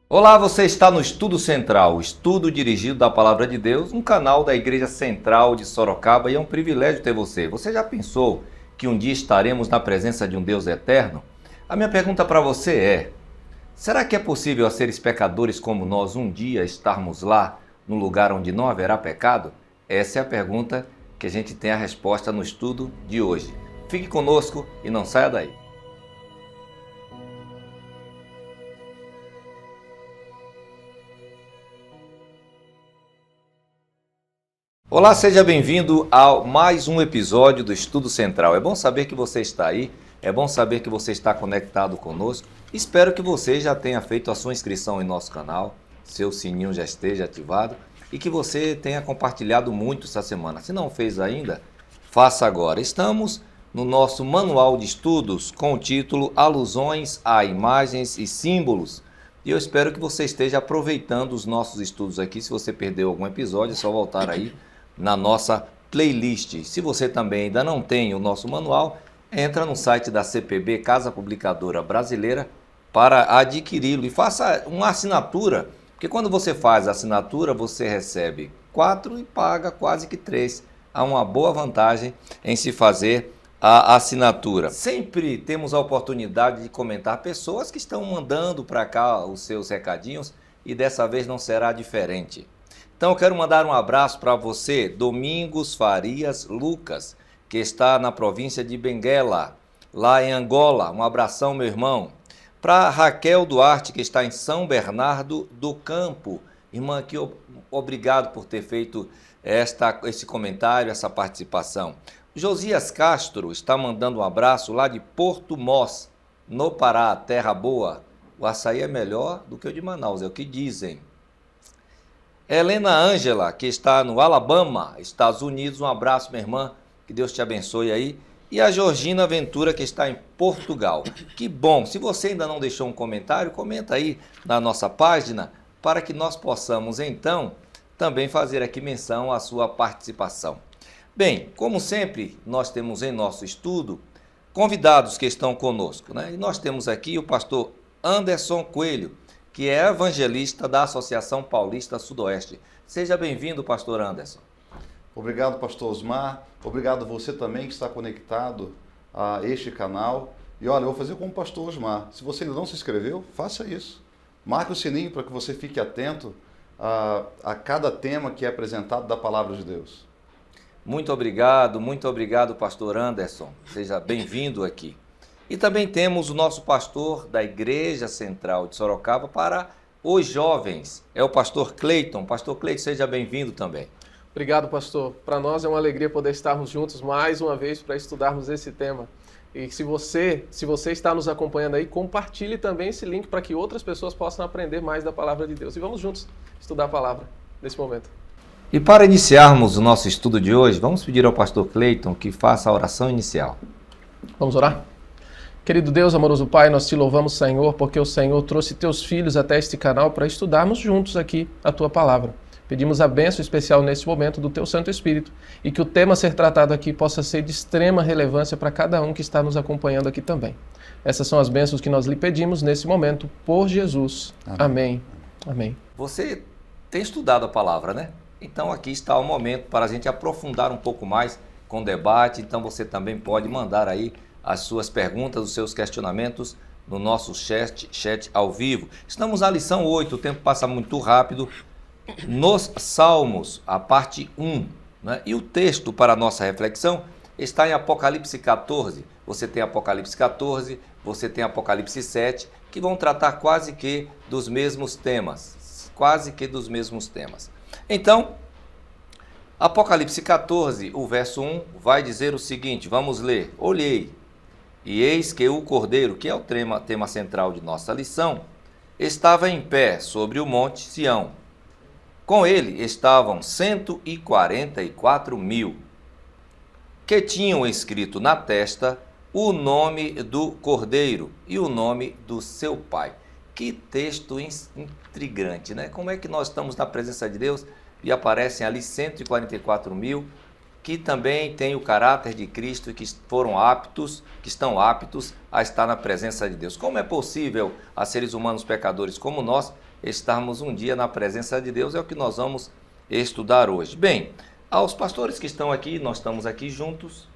Olá, você está no Estudo Central, o estudo dirigido da Palavra de Deus, um canal da Igreja Central de Sorocaba, e é um privilégio ter você. Você já pensou que um dia estaremos na presença de um Deus eterno? A minha pergunta para você é: será que é possível a seres pecadores como nós um dia estarmos lá, no lugar onde não haverá pecado? Essa é a pergunta que a gente tem a resposta no estudo de hoje. Fique conosco e não saia daí. Olá, seja bem-vindo a mais um episódio do Estudo Central. É bom saber que você está aí, é bom saber que você está conectado conosco. Espero que você já tenha feito a sua inscrição em nosso canal, seu sininho já esteja ativado e que você tenha compartilhado muito essa semana. Se não fez ainda, faça agora. Estamos no nosso manual de estudos com o título Alusões a Imagens e Símbolos. E eu espero que você esteja aproveitando os nossos estudos aqui. Se você perdeu algum episódio, é só voltar aí na nossa playlist. Se você também ainda não tem o nosso manual, entra no site da CPB, Casa Publicadora Brasileira, para adquiri-lo e faça uma assinatura, porque quando você faz a assinatura, você recebe 4 e paga quase que 3. Há uma boa vantagem em se fazer a assinatura. Sempre temos a oportunidade de comentar pessoas que estão mandando para cá os seus recadinhos e dessa vez não será diferente. Então eu quero mandar um abraço para você, Domingos Farias Lucas, que está na província de Benguela, lá em Angola. Um abração, meu irmão. Para Raquel Duarte, que está em São Bernardo do Campo. Irmã, aqui, obrigado por ter feito esse comentário, essa participação. Josias Castro está mandando um abraço lá de Porto Mós, no Pará, terra boa. O açaí é melhor do que o de Manaus, é o que dizem. Helena Ângela, que está no Alabama, Estados Unidos, um abraço, minha irmã, que Deus te abençoe aí. E a Georgina Ventura, que está em Portugal. Que bom, se você ainda não deixou um comentário, comenta aí na nossa página, para que nós possamos, então, também fazer aqui menção à sua participação. Bem, como sempre, nós temos em nosso estudo convidados que estão conosco, né? E nós temos aqui o pastor Anderson Coelho, que é evangelista da Associação Paulista Sudoeste. Seja bem-vindo, pastor Anderson. Obrigado, pastor Osmar. Obrigado a você também que está conectado a este canal. E olha, eu vou fazer como o pastor Osmar. Se você ainda não se inscreveu, faça isso. Marque o sininho para que você fique atento a cada tema que é apresentado da Palavra de Deus. Muito obrigado, pastor Anderson. Seja bem-vindo aqui. E também temos o nosso pastor da Igreja Central de Sorocaba para os jovens. É o pastor Cleiton. Pastor Cleiton, seja bem-vindo também. Obrigado, pastor. Para nós é uma alegria poder estarmos juntos mais uma vez para estudarmos esse tema. E se você está nos acompanhando aí, compartilhe também esse link para que outras pessoas possam aprender mais da Palavra de Deus. E vamos juntos estudar a Palavra nesse momento. E para iniciarmos o nosso estudo de hoje, vamos pedir ao pastor Cleiton que faça a oração inicial. Vamos orar? Querido Deus, amoroso Pai, nós te louvamos, Senhor, porque o Senhor trouxe teus filhos até este canal para estudarmos juntos aqui a tua palavra. Pedimos a bênção especial nesse momento do teu Santo Espírito e que o tema a ser tratado aqui possa ser de extrema relevância para cada um que está nos acompanhando aqui também. Essas são as bênçãos que nós lhe pedimos nesse momento, por Jesus. Amém. Amém. Você tem estudado a palavra, né? Então aqui está o momento para a gente aprofundar um pouco mais com o debate. Então você também pode mandar aí as suas perguntas, os seus questionamentos no nosso chat ao vivo. Estamos na lição 8, o tempo passa muito rápido, nos Salmos, a parte 1. Né? E o texto para a nossa reflexão está em Apocalipse 14. Você tem Apocalipse 14, você tem Apocalipse 7, que vão tratar quase que dos mesmos temas. Então, Apocalipse 14, o verso 1, vai dizer o seguinte, vamos ler. Olhei, e eis que o Cordeiro, que é o tema central de nossa lição, estava em pé sobre o monte Sião. Com ele estavam 144 mil, que tinham escrito na testa o nome do Cordeiro e o nome do seu Pai. Que texto intrigante, né? Como é que nós estamos na presença de Deus e aparecem ali 144 mil, que também têm o caráter de Cristo e que estão aptos a estar na presença de Deus. Como é possível a seres humanos pecadores como nós estarmos um dia na presença de Deus, é o que nós vamos estudar hoje. Bem, aos pastores que estão aqui, nós estamos aqui juntos.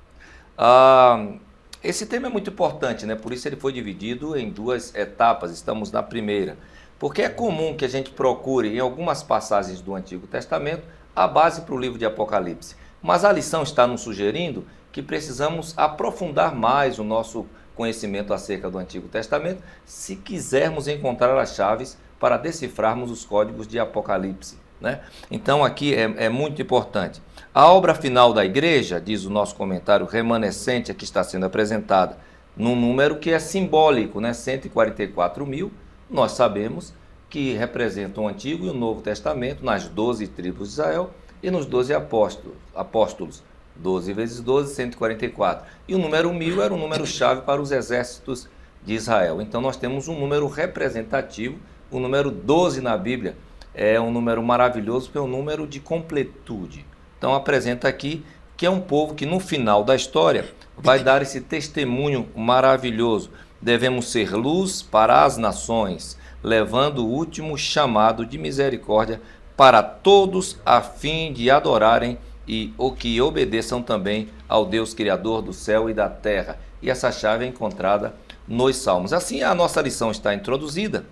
Esse tema é muito importante, né? Por isso ele foi dividido em duas etapas, estamos na primeira. Porque é comum que a gente procure em algumas passagens do Antigo Testamento a base para o livro de Apocalipse. Mas a lição está nos sugerindo que precisamos aprofundar mais o nosso conhecimento acerca do Antigo Testamento se quisermos encontrar as chaves para decifrarmos os códigos de Apocalipse, né? Então aqui é muito importante. A obra final da igreja, diz o nosso comentário remanescente que está sendo apresentada, num número que é simbólico, né? 144 mil, nós sabemos que representam o Antigo e o Novo Testamento nas 12 tribos de Israel e nos 12 apóstolos. 12 vezes 12, 144. E o número 1000 era um número-chave para os exércitos de Israel. Então nós temos um número representativo, o número 12 na Bíblia é um número maravilhoso, porque é um número de completude. Então apresenta aqui que é um povo que no final da história vai dar esse testemunho maravilhoso. Devemos ser luz para as nações, levando o último chamado de misericórdia para todos, a fim de adorarem e o que obedeçam também ao Deus Criador do céu e da terra. E essa chave é encontrada nos Salmos. Assim, a nossa lição está introduzida.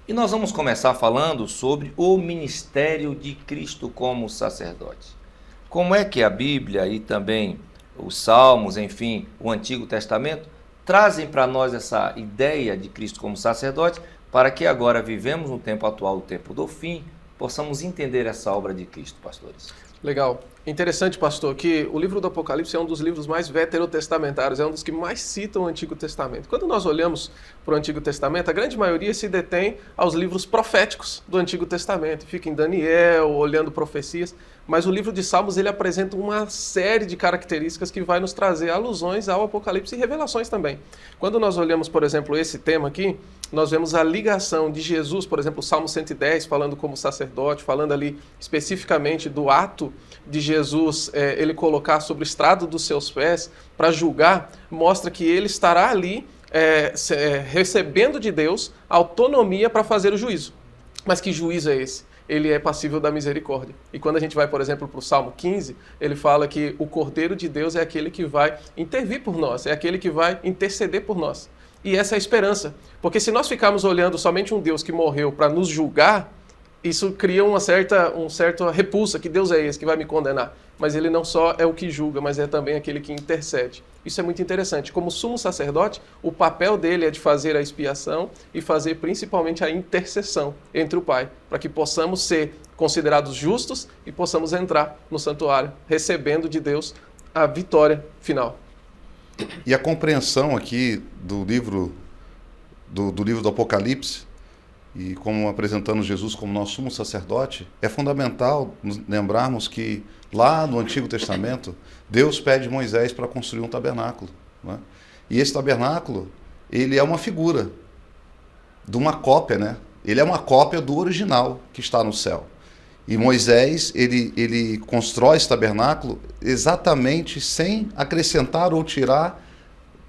E nós vamos começar falando sobre o ministério de Cristo como sacerdote. Como é que a Bíblia e também os Salmos, enfim, o Antigo Testamento, trazem para nós essa ideia de Cristo como sacerdote, para que agora vivemos no tempo atual, o tempo do fim, possamos entender essa obra de Cristo, pastores. Legal. Interessante, pastor, que o livro do Apocalipse é um dos livros mais veterotestamentários, é um dos que mais citam o Antigo Testamento. Quando nós olhamos para o Antigo Testamento, a grande maioria se detém aos livros proféticos do Antigo Testamento. Fica em Daniel, olhando profecias, mas o livro de Salmos ele apresenta uma série de características que vai nos trazer alusões ao Apocalipse e revelações também. Quando nós olhamos, por exemplo, esse tema aqui, nós vemos a ligação de Jesus, por exemplo, o Salmo 110, falando como sacerdote, falando ali especificamente do ato de Jesus, ele colocar sobre o estrado dos seus pés para julgar, mostra que ele estará ali recebendo de Deus autonomia para fazer o juízo. Mas que juízo é esse? Ele é passível da misericórdia. E quando a gente vai, por exemplo, para o Salmo 15, ele fala que o Cordeiro de Deus é aquele que vai intervir por nós, é aquele que vai interceder por nós. E essa é a esperança. Porque se nós ficarmos olhando somente um Deus que morreu para nos julgar, isso cria uma certa repulsa, que Deus é esse que vai me condenar. Mas ele não só é o que julga, mas é também aquele que intercede. Isso é muito interessante. Como sumo sacerdote, o papel dele é de fazer a expiação e fazer principalmente a intercessão entre o Pai, para que possamos ser considerados justos e possamos entrar no santuário, recebendo de Deus a vitória final. E a compreensão aqui do livro do Apocalipse, e como apresentando Jesus como nosso sumo sacerdote, é fundamental nos lembrarmos que lá no Antigo Testamento, Deus pede Moisés para construir um tabernáculo, né? E esse tabernáculo, ele é uma figura de uma cópia, né? Ele é uma cópia do original que está no céu. E Moisés, ele constrói esse tabernáculo exatamente sem acrescentar ou tirar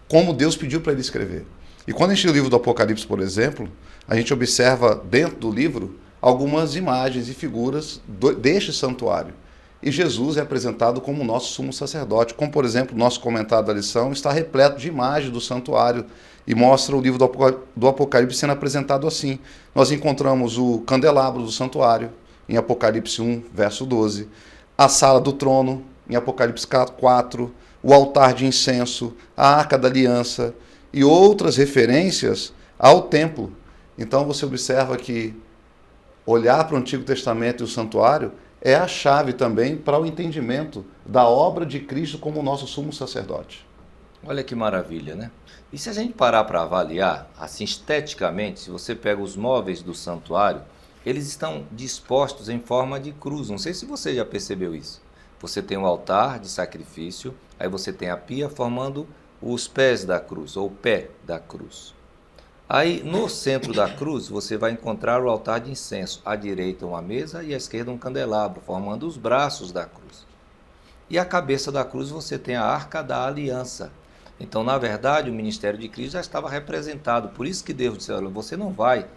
como Deus pediu para ele escrever. E quando a gente lê o livro do Apocalipse, por exemplo, a gente observa dentro do livro algumas imagens e figuras deste santuário. E Jesus é apresentado como o nosso sumo sacerdote, como, por exemplo, o nosso comentário da lição está repleto de imagens do santuário e mostra o livro do Apocalipse sendo apresentado assim. Nós encontramos o candelabro do santuário, em Apocalipse 1, verso 12, a sala do trono, em Apocalipse 4, o altar de incenso, a arca da aliança e outras referências ao templo. Então você observa que olhar para o Antigo Testamento e o santuário é a chave também para o entendimento da obra de Cristo como nosso sumo sacerdote. Olha que maravilha, né? E se a gente parar para avaliar, assim, esteticamente, se você pega os móveis do santuário, eles estão dispostos em forma de cruz. Não sei se você já percebeu isso. Você tem o altar de sacrifício, aí você tem a pia formando os pés da cruz, ou o pé da cruz. Aí, no centro da cruz, você vai encontrar o altar de incenso. À direita uma mesa e à esquerda um candelabro, formando os braços da cruz. E à cabeça da cruz você tem a arca da aliança. Então, na verdade, o ministério de Cristo já estava representado. Por isso que Deus disse, olha, você não vai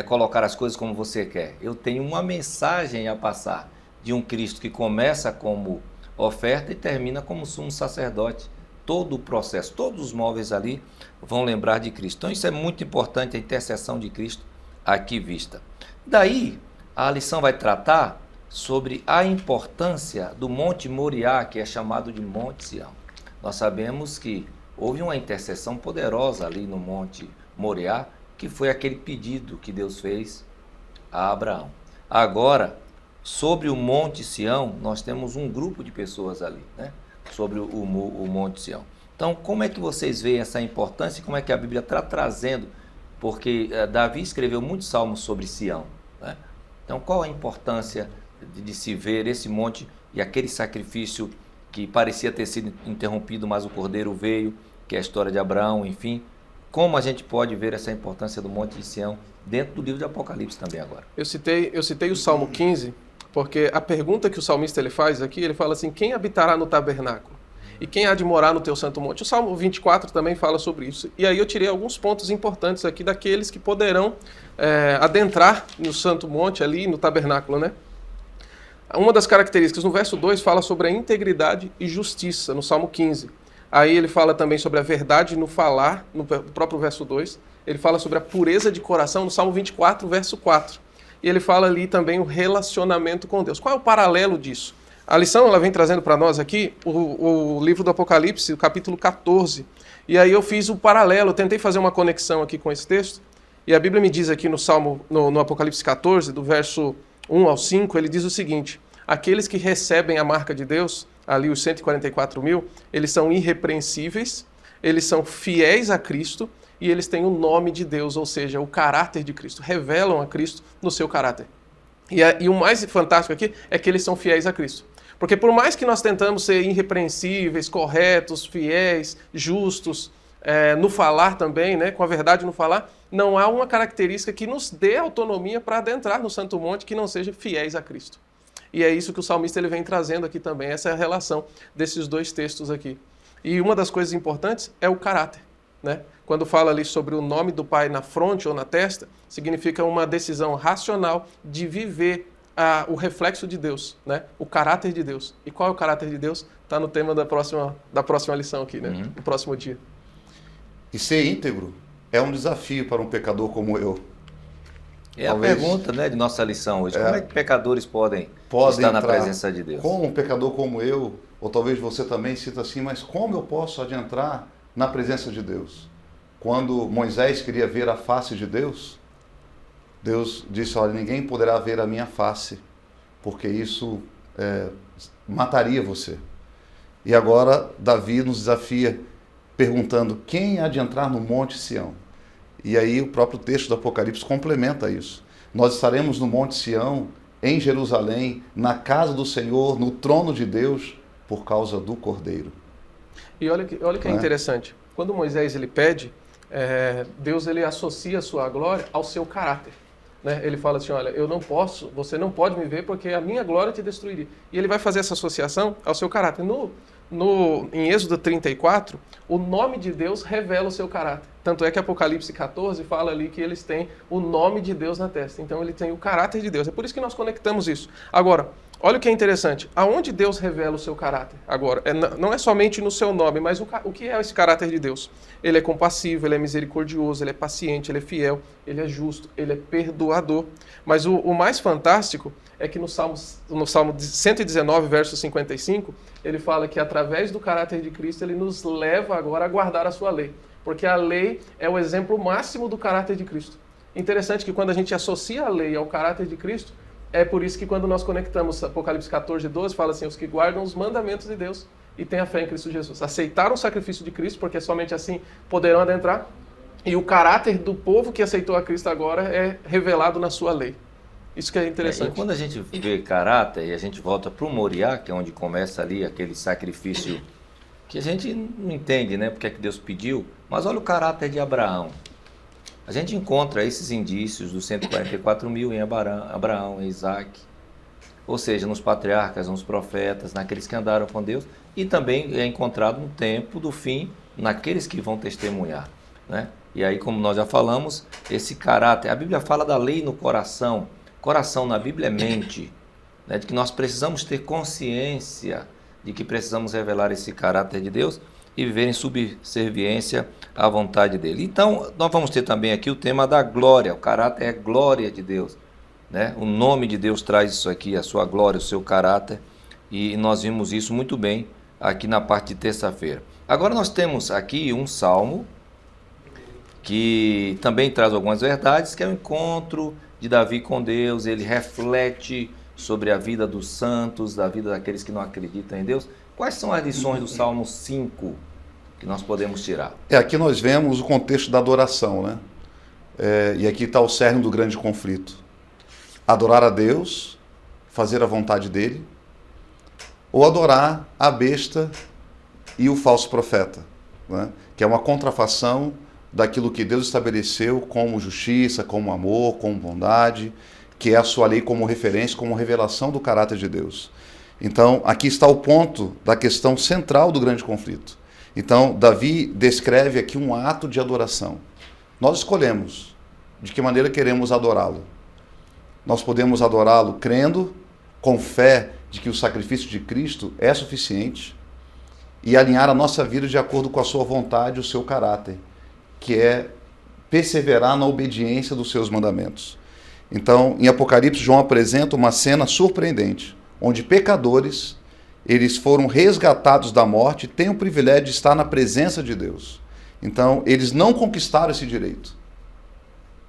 colocar as coisas como você quer. Eu tenho uma mensagem a passar de um Cristo que começa como oferta e termina como sumo sacerdote. Todo o processo, todos os móveis ali vão lembrar de Cristo. Então isso é muito importante, a intercessão de Cristo aqui vista. Daí, a lição vai tratar sobre a importância do Monte Moriá, que é chamado de Monte Sião. Nós sabemos que houve uma intercessão poderosa ali no Monte Moriá, que foi aquele pedido que Deus fez a Abraão. Agora, sobre o Monte Sião, nós temos um grupo de pessoas ali, né? Sobre o Monte Sião. Então, como é que vocês veem essa importância e como é que a Bíblia está trazendo? Porque Davi escreveu muitos salmos sobre Sião, né? Então, qual a importância de se ver esse monte e aquele sacrifício que parecia ter sido interrompido, mas o Cordeiro veio, que é a história de Abraão, enfim. Como a gente pode ver essa importância do Monte de Sião dentro do livro de Apocalipse também agora? Eu citei o Salmo 15, porque a pergunta que o salmista ele faz aqui, ele fala assim, quem habitará no tabernáculo? E quem há de morar no teu santo monte? O Salmo 24 também fala sobre isso. E aí eu tirei alguns pontos importantes aqui daqueles que poderão adentrar no santo monte ali, no tabernáculo, né? Uma das características, no verso 2, fala sobre a integridade e justiça, no Salmo 15. Aí ele fala também sobre a verdade no falar, no próprio verso 2. Ele fala sobre a pureza de coração, no Salmo 24, verso 4. E ele fala ali também o relacionamento com Deus. Qual é o paralelo disso? A lição ela vem trazendo para nós aqui o livro do Apocalipse, o capítulo 14. E aí eu fiz o paralelo, tentei fazer uma conexão aqui com esse texto. E a Bíblia me diz aqui no Apocalipse 14, do verso 1 ao 5, ele diz o seguinte: aqueles que recebem a marca de Deus, ali os 144 mil, eles são irrepreensíveis, eles são fiéis a Cristo e eles têm o nome de Deus, ou seja, o caráter de Cristo, revelam a Cristo no seu caráter. E o mais fantástico aqui é que eles são fiéis a Cristo. Porque por mais que nós tentamos ser irrepreensíveis, corretos, fiéis, justos, no falar também, né, com a verdade no falar, não há uma característica que nos dê autonomia para adentrar no Santo Monte que não seja fiéis a Cristo. E é isso que o salmista ele vem trazendo aqui também, essa é a relação desses dois textos aqui. E uma das coisas importantes é o caráter, né? Quando fala ali sobre o nome do Pai na fronte ou na testa, significa uma decisão racional de viver o reflexo de Deus, né? O caráter de Deus. E qual é o caráter de Deus? Está no tema da próxima lição aqui, né? No próximo dia. E ser íntegro é um desafio para um pecador como eu. É talvez, a pergunta, né, de nossa lição hoje. Como é que pecadores podem estar na presença de Deus? Como um pecador como eu, ou talvez você também sinta assim, mas como eu posso adentrar na presença de Deus? Quando Moisés queria ver a face de Deus, Deus disse, olha, ninguém poderá ver a minha face, porque isso mataria você. E agora Davi nos desafia perguntando, quem há de entrar no Monte Sião? E aí o próprio texto do Apocalipse complementa isso. Nós estaremos no Monte Sião, em Jerusalém, na casa do Senhor, no trono de Deus, por causa do Cordeiro. E olha que é interessante. Quando Moisés ele pede, Deus ele associa a sua glória ao seu caráter. Né? Ele fala assim, olha, você não pode me ver porque a minha glória te destruiria. E ele vai fazer essa associação ao seu caráter. Em Êxodo 34, o nome de Deus revela o seu caráter. Tanto é que Apocalipse 14 fala ali que eles têm o nome de Deus na testa. Então ele tem o caráter de Deus. É por isso que nós conectamos isso. Agora, olha o que é interessante. Aonde Deus revela o seu caráter? Agora, não é somente no seu nome, mas o que é esse caráter de Deus? Ele é compassivo, ele é misericordioso, ele é paciente, ele é fiel, ele é justo, ele é perdoador. Mas o mais fantástico é que no Salmo 119, verso 55, ele fala que através do caráter de Cristo, ele nos leva agora a guardar a sua lei. Porque a lei é o exemplo máximo do caráter de Cristo. Interessante que quando a gente associa a lei ao caráter de Cristo, é por isso que quando nós conectamos Apocalipse 14, 12, fala assim, os que guardam os mandamentos de Deus e têm a fé em Cristo Jesus. Aceitaram o sacrifício de Cristo, porque somente assim poderão adentrar. E o caráter do povo que aceitou a Cristo agora é revelado na sua lei. Isso que é interessante. E quando a gente vê caráter e a gente volta para o Moriá, que é onde começa ali aquele sacrifício que a gente não entende, né? Porque é que Deus pediu. Mas olha o caráter de Abraão. A gente encontra esses indícios dos 144 mil em Abraão, em Isaac. Ou seja, nos patriarcas, nos profetas, naqueles que andaram com Deus. E também é encontrado no tempo do fim, naqueles que vão testemunhar, né? E aí, como nós já falamos, esse caráter, a Bíblia fala da lei no coração. Coração na Bíblia é mente, né? De que nós precisamos ter consciência de que precisamos revelar esse caráter de Deus e viver em subserviência à vontade dele. Então, nós vamos ter também aqui o tema da glória. O caráter é glória de Deus, né? O nome de Deus traz isso aqui, a sua glória, o seu caráter, e nós vimos isso muito bem aqui na parte de terça-feira. Agora nós temos aqui um salmo que também traz algumas verdades, que é o encontro de Davi com Deus. Ele reflete sobre a vida dos santos, da vida daqueles que não acreditam em Deus. Quais são as lições do Salmo 5 que nós podemos tirar? Aqui nós vemos o contexto da adoração, né? E aqui está o cerne do grande conflito. Adorar a Deus, fazer a vontade dele, ou adorar a besta e o falso profeta, né? Que é uma contrafação daquilo que Deus estabeleceu como justiça, como amor, como bondade, que é a sua lei como referência, como revelação do caráter de Deus. Então, aqui está o ponto da questão central do grande conflito. Então, Davi descreve aqui um ato de adoração. Nós escolhemos de que maneira queremos adorá-lo. Nós podemos adorá-lo crendo, com fé de que o sacrifício de Cristo é suficiente, e alinhar a nossa vida de acordo com a sua vontade, o seu caráter, que é perseverar na obediência dos seus mandamentos. Então, em Apocalipse, João apresenta uma cena surpreendente, onde pecadores, eles foram resgatados da morte e têm o privilégio de estar na presença de Deus. Então, eles não conquistaram esse direito.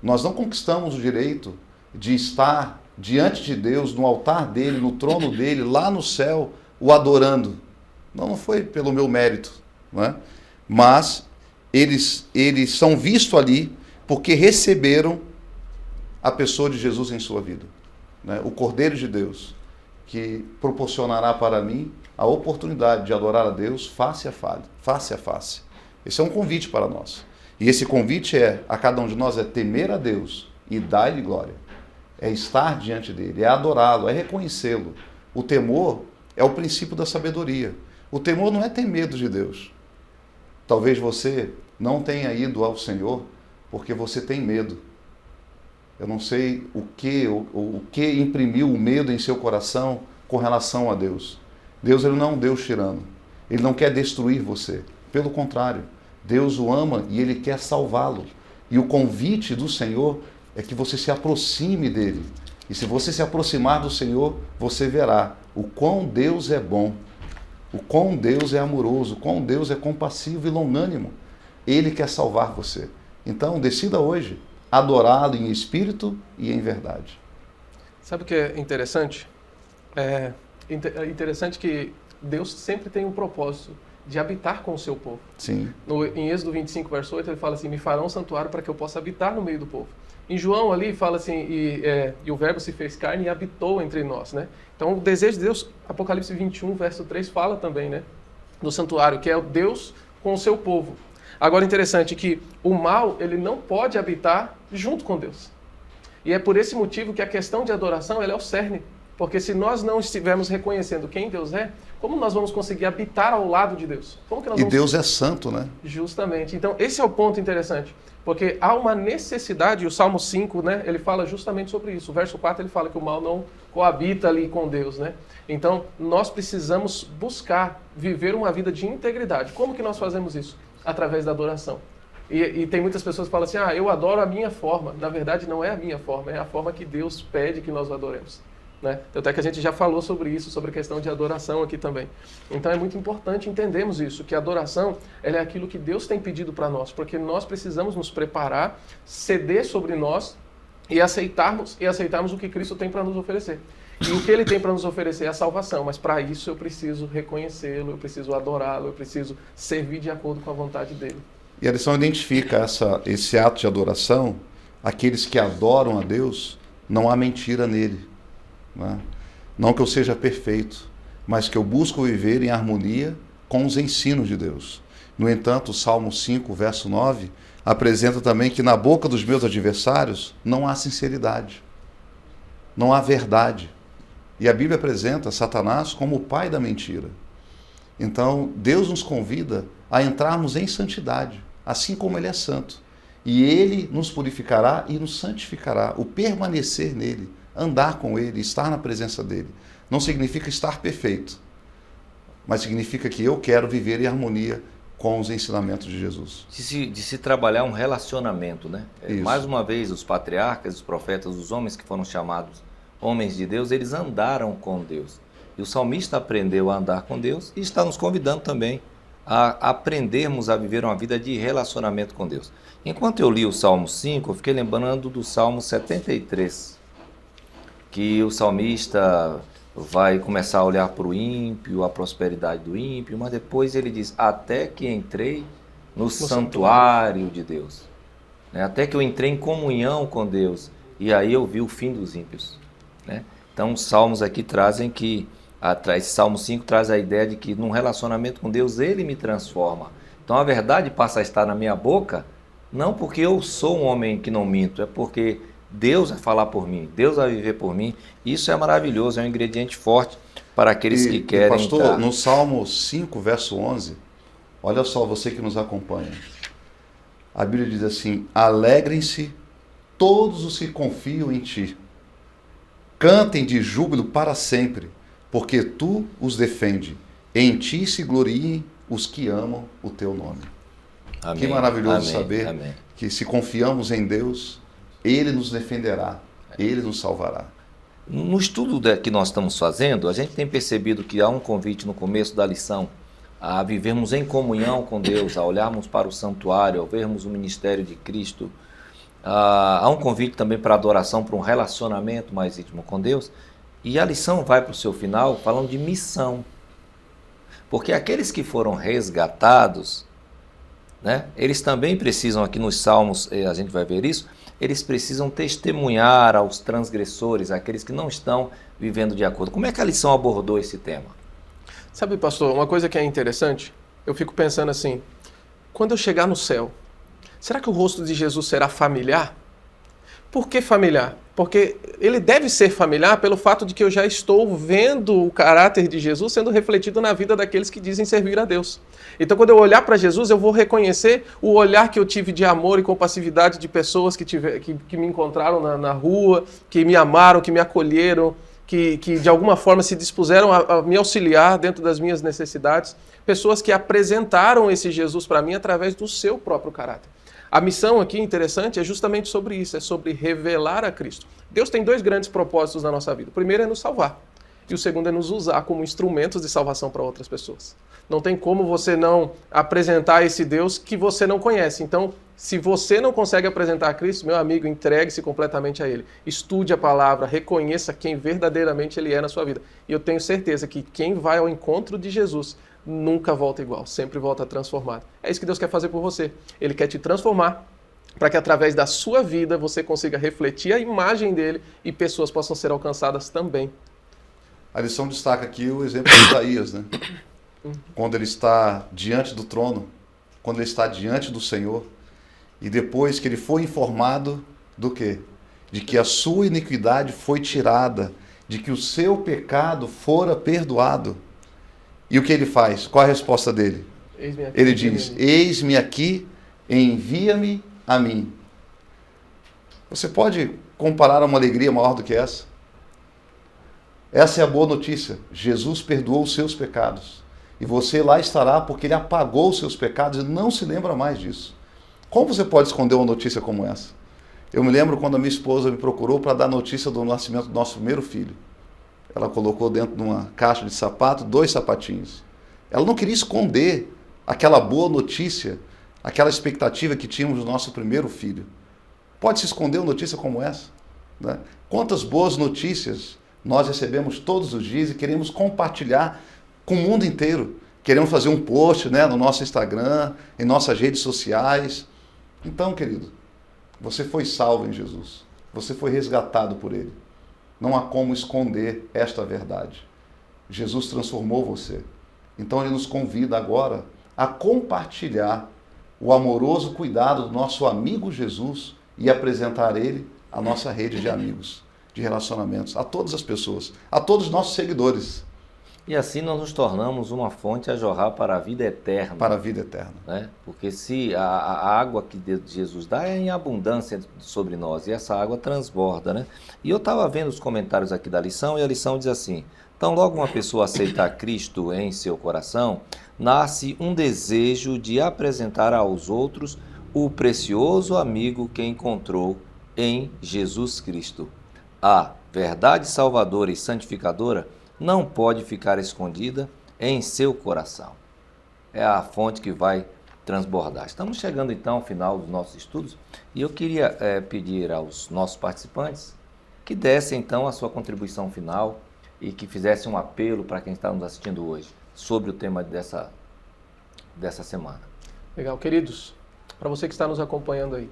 Nós não conquistamos o direito de estar diante de Deus, no altar dele, no trono dele, lá no céu, o adorando. Não foi pelo meu mérito, não é? Mas eles são vistos ali porque receberam a pessoa de Jesus em sua vida, né? O Cordeiro de Deus, que proporcionará para mim a oportunidade de adorar a Deus face a face. Esse é um convite para nós. E esse convite a cada um de nós é temer a Deus e dar-lhe glória. É estar diante dele, é adorá-lo, é reconhecê-lo. O temor é o princípio da sabedoria. O temor não é ter medo de Deus. Talvez você não tenha ido ao Senhor porque você tem medo. Eu não sei o que imprimiu o medo em seu coração com relação a Deus. Deus, ele não é um Deus tirano. Ele não quer destruir você. Pelo contrário, Deus o ama e ele quer salvá-lo. E o convite do Senhor é que você se aproxime dele. E se você se aproximar do Senhor, você verá o quão Deus é bom, o quão Deus é amoroso, o quão Deus é compassivo e longânimo. Ele quer salvar você. Então, decida hoje adorá-lo em espírito e em verdade. Sabe o que é interessante? É interessante que Deus sempre tem um propósito de habitar com o seu povo. Sim. Em Êxodo 25, verso 8, ele fala assim: me farão um santuário para que eu possa habitar no meio do povo. Em João ali fala assim, e o verbo se fez carne e habitou entre nós, né? Então o desejo de Deus, Apocalipse 21, verso 3, fala também, né? Do santuário, que é o Deus com o seu povo. Agora, interessante que o mal, ele não pode habitar junto com Deus. E é por esse motivo que a questão de adoração, ela é o cerne. Porque se nós não estivermos reconhecendo quem Deus é, como nós vamos conseguir habitar ao lado de Deus? Como que nós vamos... Deus é santo, né? Justamente. Então, esse é o ponto interessante. Porque há uma necessidade, e o Salmo 5, né, ele fala justamente sobre isso. O verso 4, ele fala que o mal não coabita ali com Deus, né? Então, nós precisamos buscar viver uma vida de integridade. Como que nós fazemos isso? Através da adoração. E tem muitas pessoas que falam assim, eu adoro a minha forma. Na verdade, não é a minha forma, é a forma que Deus pede que nós o adoremos, né? Até que a gente já falou sobre isso, sobre a questão de adoração aqui também. Então é muito importante entendermos isso, que a adoração ela é aquilo que Deus tem pedido para nós, porque nós precisamos nos preparar, ceder sobre nós e aceitarmos o que Cristo tem para nos oferecer. E o que Ele tem para nos oferecer é a salvação, mas para isso eu preciso reconhecê-lo, eu preciso adorá-lo, eu preciso servir de acordo com a vontade dEle. E a lição identifica esse ato de adoração, aqueles que adoram a Deus, não há mentira nele. Não que eu seja perfeito, mas que eu busco viver em harmonia com os ensinos de Deus. No entanto, o Salmo 5, verso 9, apresenta também que na boca dos meus adversários não há sinceridade, não há verdade. E a Bíblia apresenta Satanás como o pai da mentira. Então, Deus nos convida a entrarmos em santidade, assim como Ele é santo. E Ele nos purificará e nos santificará. O permanecer nele, andar com Ele, estar na presença dele, não significa estar perfeito, mas significa que eu quero viver em harmonia com os ensinamentos de Jesus. De se trabalhar um relacionamento, né? Isso. Mais uma vez, os patriarcas, os profetas, os homens que foram chamados homens de Deus, eles andaram com Deus. E o salmista aprendeu a andar com Deus e está nos convidando também a aprendermos a viver uma vida de relacionamento com Deus. Enquanto eu li o Salmo 5, eu fiquei lembrando do Salmo 73, que o salmista vai começar a olhar para o ímpio, a prosperidade do ímpio, mas depois ele diz, até que entrei no santuário de Deus, né? Até que eu entrei em comunhão com Deus, e aí eu vi o fim dos ímpios, né? Então os salmos aqui trazem que, esse Salmo 5 traz a ideia de que num relacionamento com Deus ele me transforma. Então a verdade passa a estar na minha boca, não porque eu sou um homem que não minto, é porque Deus vai falar por mim, Deus vai viver por mim. Isso é maravilhoso, é um ingrediente forte para aqueles que querem. Pastor, entrar. No Salmo 5, verso 11, olha só, você que nos acompanha. A Bíblia diz assim, alegrem-se todos os que confiam em ti. Cantem de júbilo para sempre, porque tu os defende. Em ti se gloriem os que amam o teu nome. Amém. Que maravilhoso saber que se confiamos em Deus, Ele nos defenderá, Ele nos salvará. No estudo que nós estamos fazendo, a gente tem percebido que há um convite no começo da lição a vivermos em comunhão com Deus, a olharmos para o santuário, a vermos o ministério de Cristo. Há um convite também para adoração, para um relacionamento mais íntimo com Deus. E a lição vai para o seu final falando de missão. Porque aqueles que foram resgatados, né, eles também precisam, aqui nos Salmos, a gente vai ver isso, eles precisam testemunhar aos transgressores, aqueles que não estão vivendo de acordo. Como é que a lição abordou esse tema? Sabe, pastor, uma coisa que é interessante, eu fico pensando assim, quando eu chegar no céu, será que o rosto de Jesus será familiar? Por que familiar? Porque ele deve ser familiar pelo fato de que eu já estou vendo o caráter de Jesus sendo refletido na vida daqueles que dizem servir a Deus. Então, quando eu olhar para Jesus, eu vou reconhecer o olhar que eu tive de amor e compassividade de pessoas que me encontraram na rua, que me amaram, que me acolheram, que de alguma forma se dispuseram a me auxiliar dentro das minhas necessidades. Pessoas que apresentaram esse Jesus para mim através do seu próprio caráter. A missão aqui interessante é justamente sobre isso, é sobre revelar a Cristo. Deus tem dois grandes propósitos na nossa vida. O primeiro é nos salvar e o segundo é nos usar como instrumentos de salvação para outras pessoas. Não tem como você não apresentar esse Deus que você não conhece. Então, se você não consegue apresentar a Cristo, meu amigo, entregue-se completamente a Ele. Estude a palavra, reconheça quem verdadeiramente Ele é na sua vida. E eu tenho certeza que quem vai ao encontro de Jesus nunca volta igual, sempre volta transformado. É isso que Deus quer fazer por você. Ele quer te transformar para que através da sua vida você consiga refletir a imagem dele e pessoas possam ser alcançadas também. A lição destaca aqui o exemplo de Isaías, né? Quando ele está diante do trono, quando ele está diante do Senhor, e depois que ele foi informado do quê? De que a sua iniquidade foi tirada, de que o seu pecado fora perdoado. E o que ele faz? Qual a resposta dele? Ele diz, eis-me aqui, envia-me a mim. Você pode comparar uma alegria maior do que essa? Essa é a boa notícia. Jesus perdoou os seus pecados. E você lá estará porque ele apagou os seus pecados e não se lembra mais disso. Como você pode esconder uma notícia como essa? Eu me lembro quando a minha esposa me procurou para dar notícia do nascimento do nosso primeiro filho. Ela colocou dentro de uma caixa de sapato 2 sapatinhos. Ela não queria esconder aquela boa notícia, aquela expectativa que tínhamos do nosso primeiro filho. Pode se esconder uma notícia como essa? Né? Quantas boas notícias nós recebemos todos os dias e queremos compartilhar com o mundo inteiro. Queremos fazer um post, né, no nosso Instagram, em nossas redes sociais. Então, querido, você foi salvo em Jesus. Você foi resgatado por Ele. Não há como esconder esta verdade. Jesus transformou você. Então Ele nos convida agora a compartilhar o amoroso cuidado do nosso amigo Jesus e apresentar Ele à nossa rede de amigos, de relacionamentos, a todas as pessoas, a todos os nossos seguidores. E assim nós nos tornamos uma fonte a jorrar para a vida eterna. Para a vida eterna. Né? Porque se a água que Jesus dá é em abundância sobre nós, e essa água transborda. Né? E eu estava vendo os comentários aqui da lição, e a lição diz assim: então, logo uma pessoa aceitar Cristo em seu coração, nasce um desejo de apresentar aos outros o precioso amigo que encontrou em Jesus Cristo. A verdade salvadora e santificadora não pode ficar escondida em seu coração. É a fonte que vai transbordar. Estamos chegando então ao final dos nossos estudos e eu queria pedir aos nossos participantes que dessem então a sua contribuição final e que fizessem um apelo para quem está nos assistindo hoje sobre o tema dessa semana. Legal, queridos, para você que está nos acompanhando aí,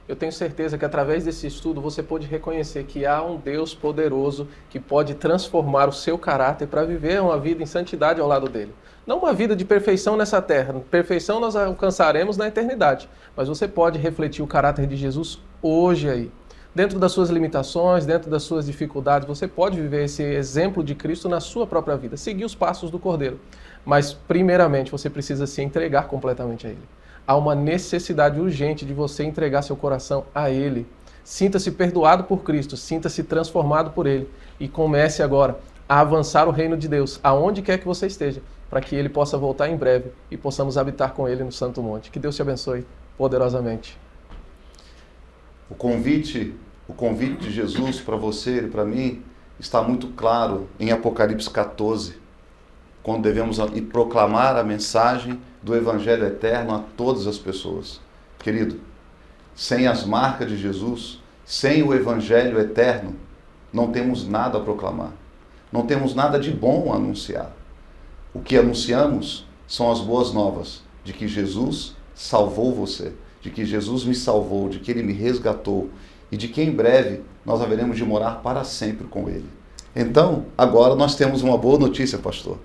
eu tenho certeza que através desse estudo você pode reconhecer que há um Deus poderoso que pode transformar o seu caráter para viver uma vida em santidade ao lado dele. Não uma vida de perfeição nessa terra, perfeição nós alcançaremos na eternidade, mas você pode refletir o caráter de Jesus hoje aí. Dentro das suas limitações, dentro das suas dificuldades, você pode viver esse exemplo de Cristo na sua própria vida, seguir os passos do Cordeiro. Mas, primeiramente, você precisa se entregar completamente a Ele. Há uma necessidade urgente de você entregar seu coração a Ele. Sinta-se perdoado por Cristo, sinta-se transformado por Ele e comece agora a avançar o reino de Deus, aonde quer que você esteja, para que Ele possa voltar em breve e possamos habitar com Ele no Santo Monte. Que Deus te abençoe poderosamente. O convite de Jesus para você e para mim está muito claro em Apocalipse 14, quando devemos ir proclamar a mensagem do Evangelho eterno a todas as pessoas. Querido, sem as marcas de Jesus, sem o Evangelho eterno, não temos nada a proclamar. Não temos nada de bom a anunciar. O que anunciamos são as boas novas de que Jesus salvou você, de que Jesus me salvou, de que Ele me resgatou e de que em breve nós haveremos de morar para sempre com Ele. Então, agora nós temos uma boa notícia, pastor.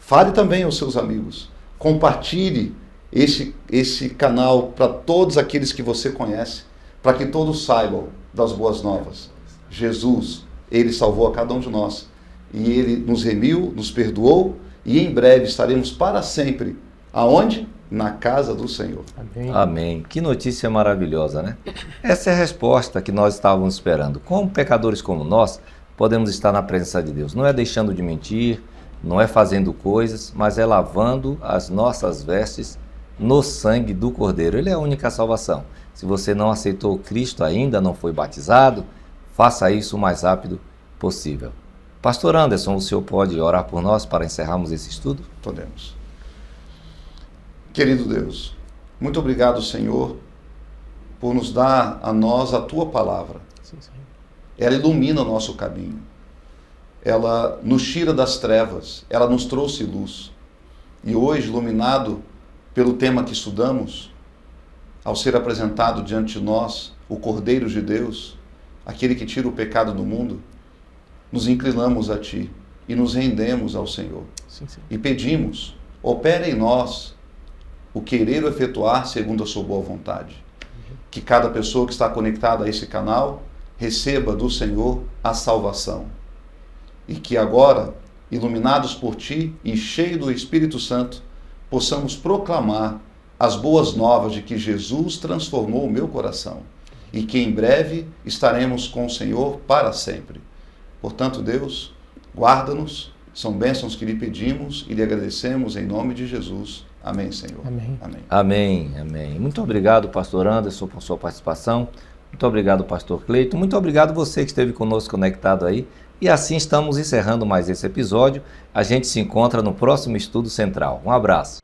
Fale também aos seus amigos. Compartilhe esse canal para todos aqueles que você conhece, para que todos saibam das boas novas. Jesus, Ele salvou a cada um de nós. E Ele nos remiu, nos perdoou e em breve estaremos para sempre. Aonde? Na casa do Senhor. Amém. Amém. Que notícia maravilhosa, né? Essa é a resposta que nós estávamos esperando. Como pecadores como nós, podemos estar na presença de Deus. Não é deixando de mentir, não é fazendo coisas, mas é lavando as nossas vestes no sangue do Cordeiro. Ele é a única salvação. Se você não aceitou Cristo ainda, não foi batizado, faça isso o mais rápido possível. Pastor Anderson, o senhor pode orar por nós para encerrarmos esse estudo? Podemos. Querido Deus, muito obrigado, Senhor, por nos dar a nós a Tua palavra. Sim, sim. Ela ilumina o nosso caminho. Ela nos tira das trevas, ela nos trouxe luz. E hoje, iluminado pelo tema que estudamos, ao ser apresentado diante de nós o Cordeiro de Deus, aquele que tira o pecado do mundo, nos inclinamos a Ti e nos rendemos ao Senhor. Sim, sim. E pedimos, opera em nós o querer efetuar segundo a Sua boa vontade. Que cada pessoa que está conectada a esse canal receba do Senhor a salvação. E que agora, iluminados por Ti e cheios do Espírito Santo, possamos proclamar as boas novas de que Jesus transformou o meu coração e que em breve estaremos com o Senhor para sempre. Portanto, Deus, guarda-nos, são bênçãos que lhe pedimos e lhe agradecemos em nome de Jesus. Amém, Senhor. Amém. Amém. Amém, amém. Muito obrigado, pastor Anderson, por sua participação. Muito obrigado, pastor Cleiton. Muito obrigado você que esteve conosco conectado aí. E assim estamos encerrando mais esse episódio. A gente se encontra no próximo Estudo Central. Um abraço.